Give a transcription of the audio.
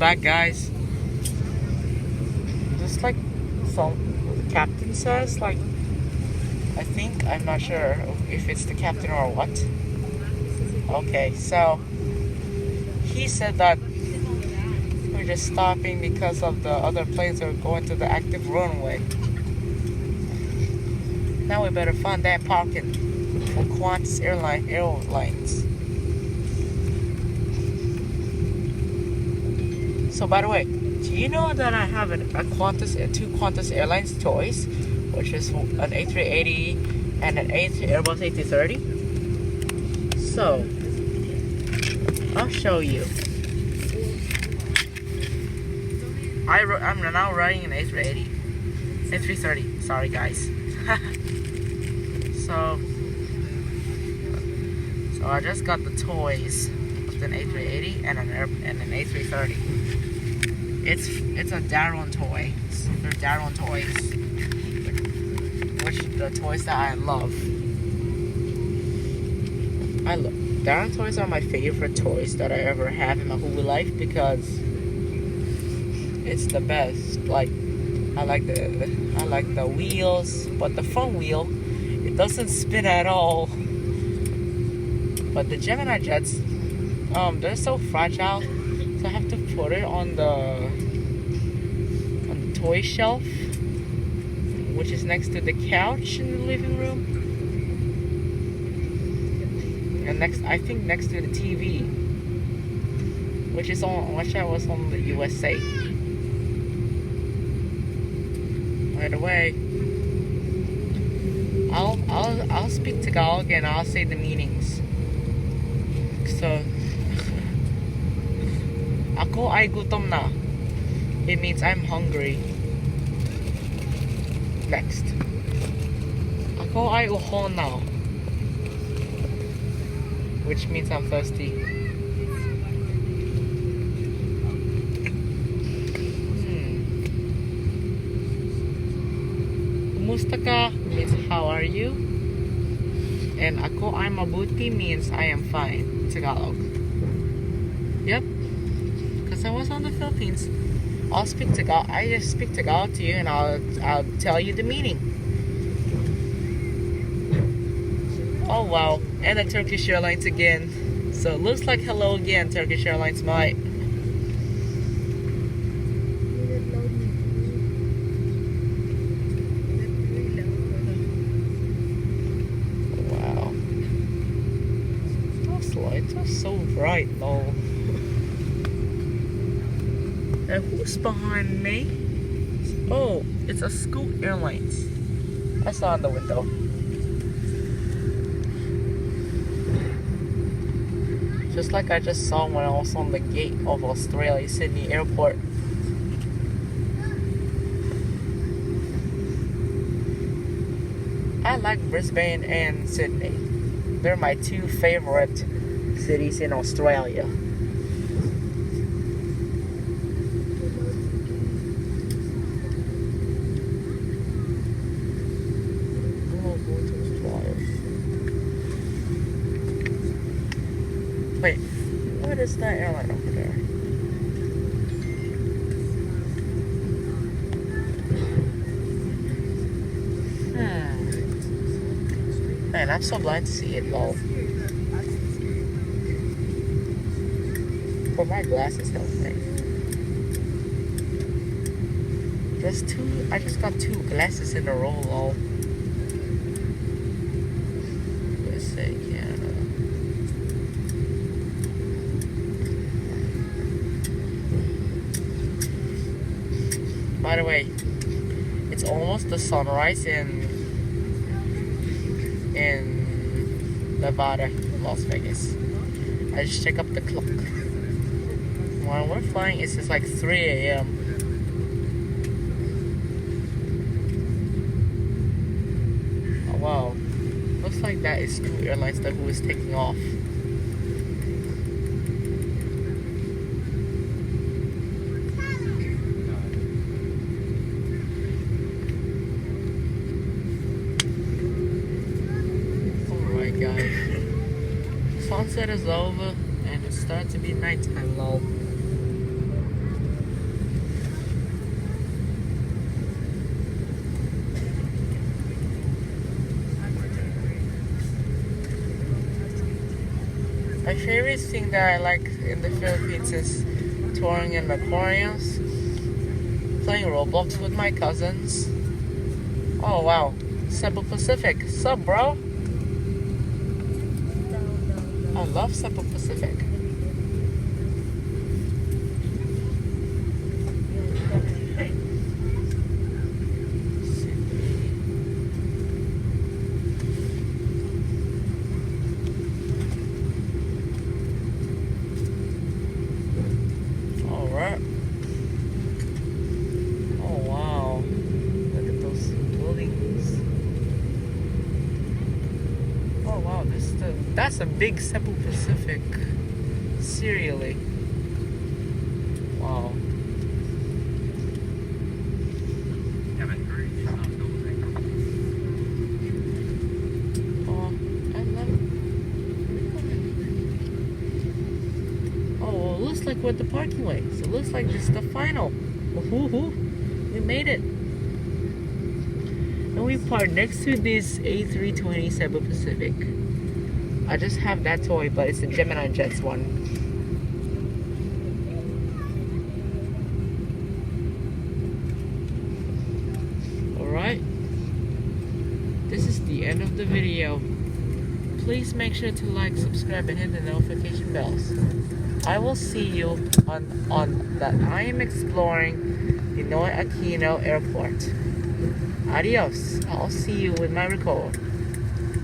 back, guys. Just like the captain says, like, I think, I'm not sure if it's the captain or what. Okay, so he said that we're just stopping because of the other planes are going to the active runway. Now we better find that parking for Qantas Airlines. So by the way, do you know that I have two Qantas Airlines toys, which is an A380 and an Airbus A330? So I'll show you. I'm now riding an A330. Sorry, guys. So I just got the toys of an A380 and an A330. It's a Darwin toy. They're Darwin toys, which the toys that I love. Darwin toys are my favorite toys that I ever have in my whole life because it's the best. Like I like the wheels, but the front wheel, it doesn't spin at all. But the Gemini jets, they're so fragile, so I have to put it on the toy shelf, which is next to the couch in the living room, and I think next to the TV, which I was on the USA. By the way, I'll speak Tagalog and I'll say the meanings. So, ako ay gutom na. It means I'm hungry. Next. Ako ay uho na, which means I'm thirsty. Kumusta ka means how are you? And ako ay mabuti means I am fine. Tagalog. Yep. Because I was on the Philippines. I just speak Tagalog to you and I'll tell you the meaning. Oh wow. And the Turkish Airlines again. So it looks like hello again, Turkish Airlines might. It's just so bright though. And who's behind me? Oh, it's a Scoot Airlines. I saw in the window. Just like I just saw when I was on the gate of Australia Sydney Airport. I like Brisbane and Sydney. They're my two favorite cities in Australia. Wait, what is that airline over there? Man, I'm so blind to see it, lol. For my glasses help me. I just got two glasses in a row, lol. USA, Canada. By the way, it's almost the sunrise in Nevada, Las Vegas. I just check up the clock. When we're flying, it's just like 3 a.m. Oh, wow. Looks like that is Scoot Airlines who is taking off. Alright, guys. Sunset is over and it starts to be nighttime, lol. My favorite thing that I like in the Philippines is touring in aquariums, playing Roblox with my cousins. Oh wow, Cebu Pacific. Sup, bro? I love Cebu Pacific. Alright. Oh wow. Look at those buildings. Oh wow, that's a big Cebu Pacific. Seriously. Wow. Oh, I love. Oh, well, it looks like we're at the parking way. So it looks like this is the final. Woohoo! We made it. And we parked next to this A330 Cebu Pacific. I just have that toy, but it's a Gemini Jets one. Alright. This is the end of the video. Please make sure to like, subscribe, and hit the notification bells. I will see you on that I am exploring Ninoy Aquino Airport. Adios. I'll see you with my record.